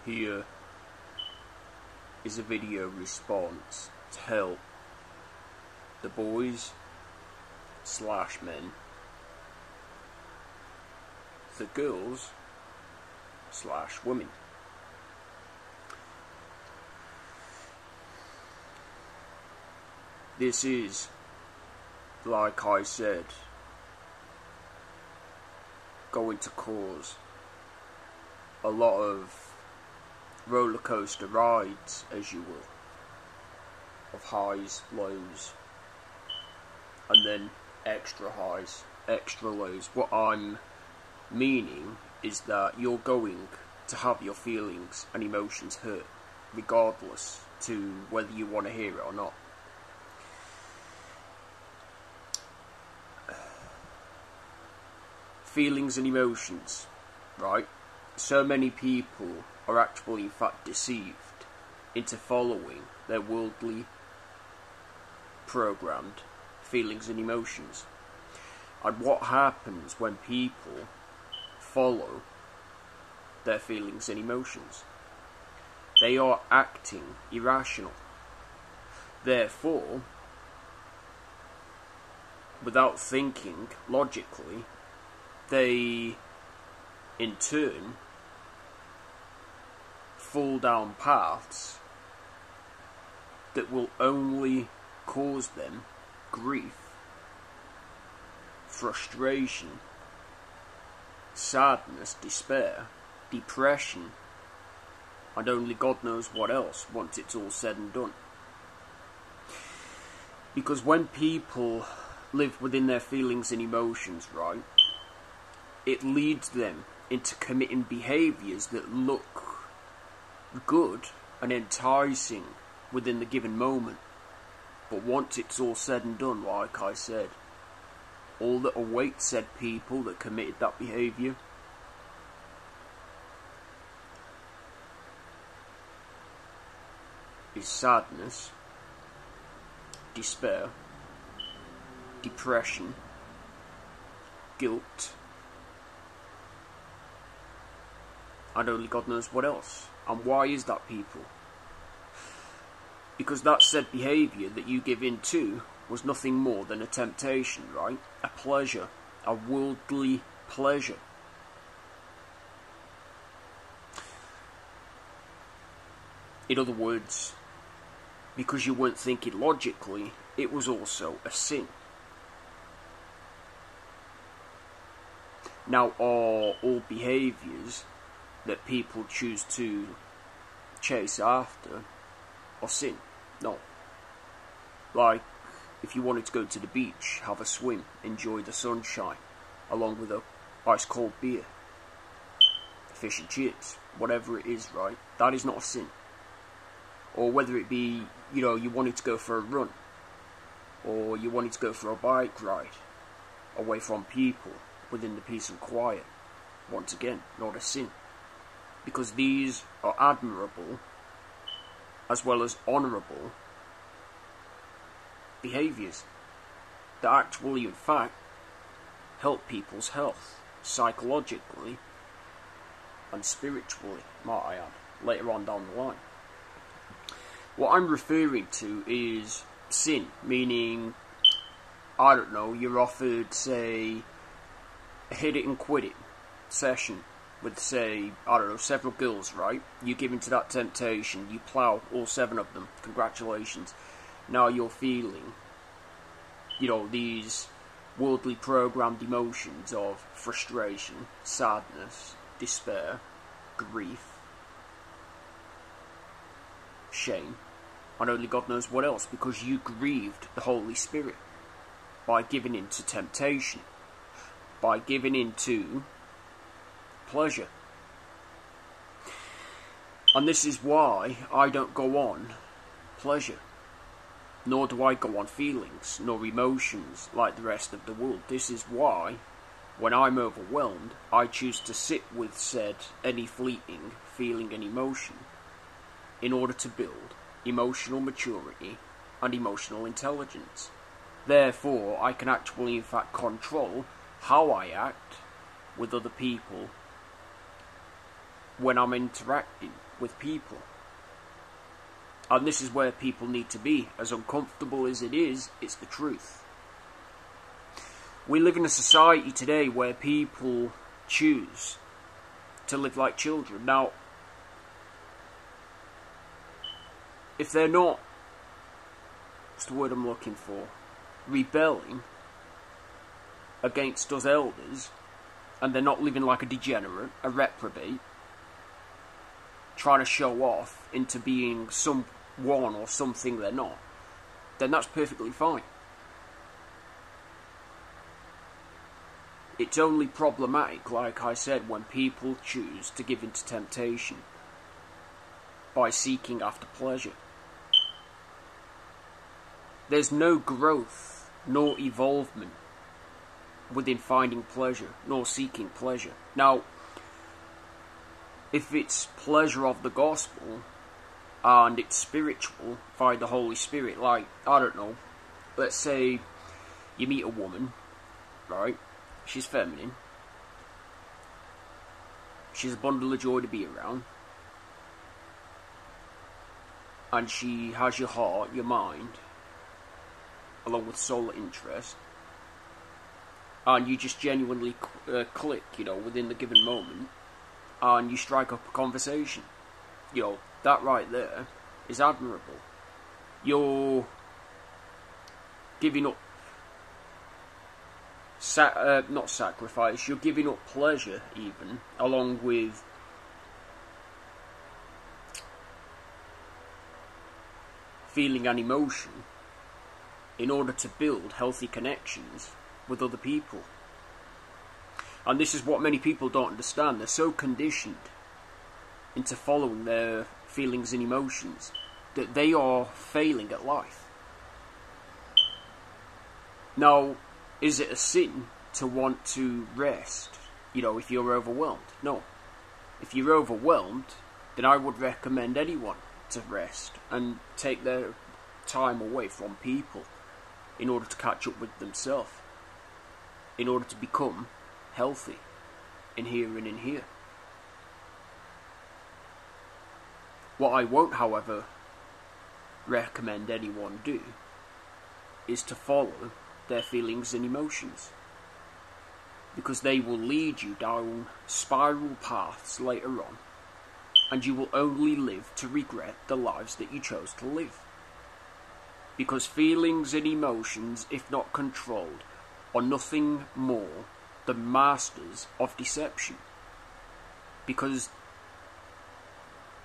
Here is a video response to help the boys / men, the girls / women. This is, like I said, going to cause a lot of roller coaster rides, as you will, of highs, lows, and then extra highs, extra lows. What I'm meaning is that you're going to have your feelings and emotions hurt, regardless to whether you want to hear it or not. Feelings and emotions, right? So many people are actually in fact deceived into following their worldly programmed feelings and emotions. And what happens when people follow their feelings and emotions? They are acting irrational. Therefore, without thinking logically, they in turn fall down paths that will only cause them grief, frustration, sadness, despair, depression, and only God knows what else once it's all said and done. Because when people live within their feelings and emotions, right, it leads them into committing behaviours that look good and enticing within the given moment. But once it's all said and done, like I said, all that awaits said people that committed that behaviour is sadness, despair, depression, guilt, and only God knows what else. And why is that, people? Because that said behaviour that you give in to was nothing more than a temptation, right? A pleasure, a worldly pleasure. In other words, because you weren't thinking logically, it was also a sin. Now, are all behaviours that people choose to chase after or sin? No. Like, if you wanted to go to the beach, have a swim, enjoy the sunshine, along with a ice cold beer, fish and chips, whatever it is, right? That is not a sin. Or whether it be, you wanted to go for a run, or you wanted to go for a bike ride, away from people, within the peace and quiet. Once again, not a sin. Because these are admirable, as well as honourable, behaviours that actually, in fact, help people's health, psychologically and spiritually, might I add, later on down the line. What I'm referring to is sin, meaning, I don't know, you're offered, say, a hit it and quit it session with, say, I don't know, several girls, right? You give into that temptation, you plough all 7 of them, congratulations. Now you're feeling, these worldly programmed emotions of frustration, sadness, despair, grief, shame, and only God knows what else, because you grieved the Holy Spirit by giving in to temptation, by giving in to pleasure. And this is why I don't go on pleasure, nor do I go on feelings, nor emotions like the rest of the world. This is why, when I'm overwhelmed, I choose to sit with said any fleeting feeling and emotion in order to build emotional maturity and emotional intelligence. Therefore, I can actually in fact control how I act with other people when I'm interacting with people. And this is where people need to be. As uncomfortable as it is, it's the truth. We live in a society today where people choose to live like children. Now, if they're not, what's the word I'm looking for, rebelling against us elders, and they're not living like a degenerate, a reprobate, trying to show off into being someone or something they're not, then that's perfectly fine. It's only problematic, like I said, when people choose to give in to temptation by seeking after pleasure. There's no growth nor evolvement within finding pleasure nor seeking pleasure. Now, if it's pleasure of the gospel and it's spiritual via the Holy Spirit, like, I don't know, let's say you meet a woman, right? She's feminine. She's a bundle of joy to be around. And she has your heart, your mind, along with soul interest. And you just genuinely click, within the given moment. And you strike up a conversation. That right there is admirable. You're giving up not sacrifice, you're giving up pleasure even, along with feeling and emotion, in order to build healthy connections with other people. And this is what many people don't understand. They're so conditioned into following their feelings and emotions that they are failing at life. Now, is it a sin to want to rest, if you're overwhelmed? No. If you're overwhelmed, then I would recommend anyone to rest and take their time away from people in order to catch up with themselves, in order to become healthy in here and in here. What I won't, however, recommend anyone do is to follow their feelings and emotions, because they will lead you down spiral paths later on, and you will only live to regret the lives that you chose to live. Because feelings and emotions, if not controlled, are nothing more than masters of deception, because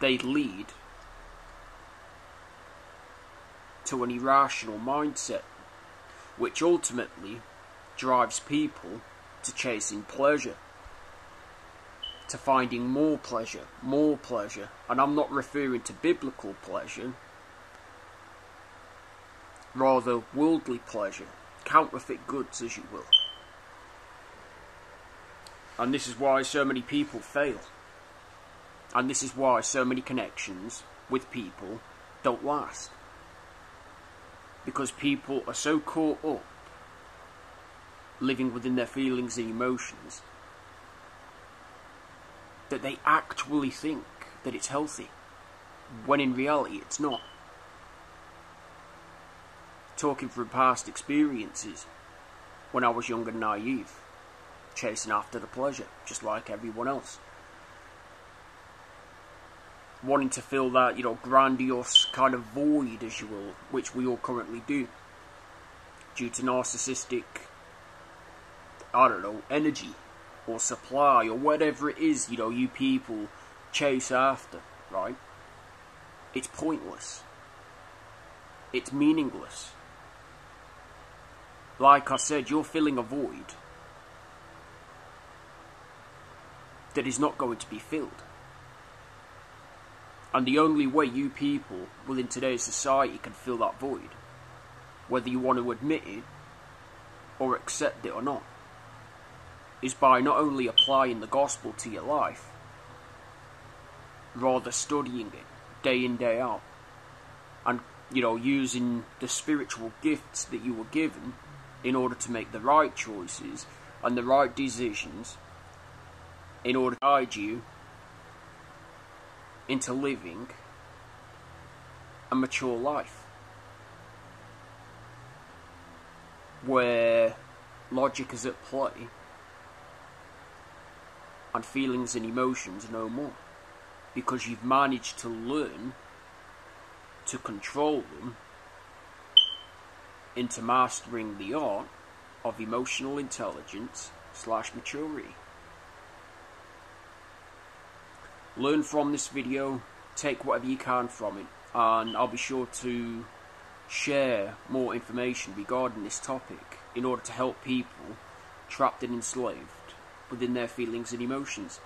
they lead to an irrational mindset, which ultimately drives people to chasing pleasure, to finding more pleasure, and I'm not referring to biblical pleasure, rather worldly pleasure, counterfeit goods, as you will. And this is why so many people fail, and this is why so many connections with people don't last. Because people are so caught up living within their feelings and emotions that they actually think that it's healthy, when in reality it's not. Talking from past experiences, when I was young and naive, chasing after the pleasure, just like everyone else. Wanting to fill that, grandiose kind of void, as you will, which we all currently do, due to narcissistic, energy, or supply, or whatever it is, you people chase after, right? It's pointless. It's meaningless. Like I said, you're filling a void that is not going to be filled. And the only way you people within today's society can fill that void, whether you want to admit it or accept it or not, is by not only applying the gospel to your life, rather studying it day in, day out, and, using the spiritual gifts that you were given in order to make the right choices and the right decisions in order to guide you into living a mature life, where logic is at play and feelings and emotions no more, because you've managed to learn to control them into mastering the art of emotional intelligence / maturity. Learn from this video, take whatever you can from it, and I'll be sure to share more information regarding this topic in order to help people trapped and enslaved within their feelings and emotions.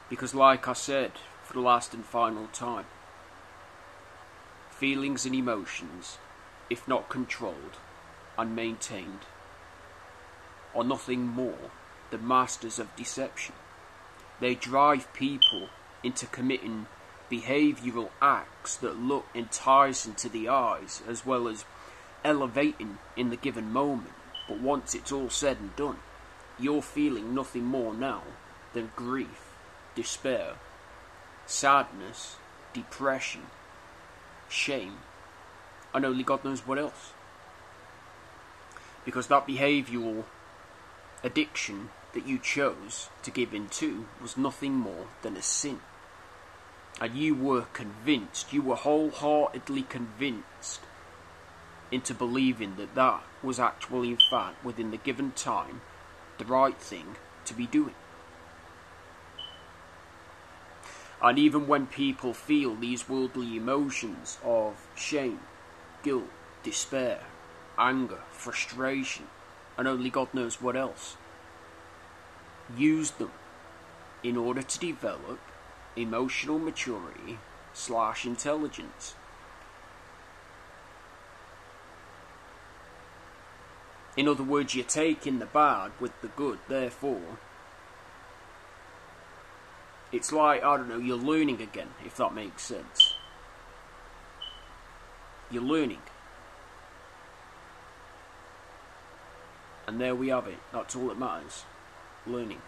Because like I said for the last and final time, feelings and emotions, if not controlled and maintained, are nothing more than masters of deception. They drive people into committing behavioural acts that look enticing to the eyes, as well as elevating in the given moment. But once it's all said and done, you're feeling nothing more now than grief, despair, sadness, depression, shame, and only God knows what else. Because that behavioural addiction that you chose to give into was nothing more than a sin. And you were convinced, you were wholeheartedly convinced into believing that that was actually, in fact, within the given time, the right thing to be doing. And even when people feel these worldly emotions of shame, guilt, despair, anger, frustration, and only God knows what else, use them in order to develop emotional maturity / intelligence. In other words, you're taking the bad with the good, therefore it's like, I don't know, you're learning again, if that makes sense. You're learning. And there we have it. That's all that matters. Learning.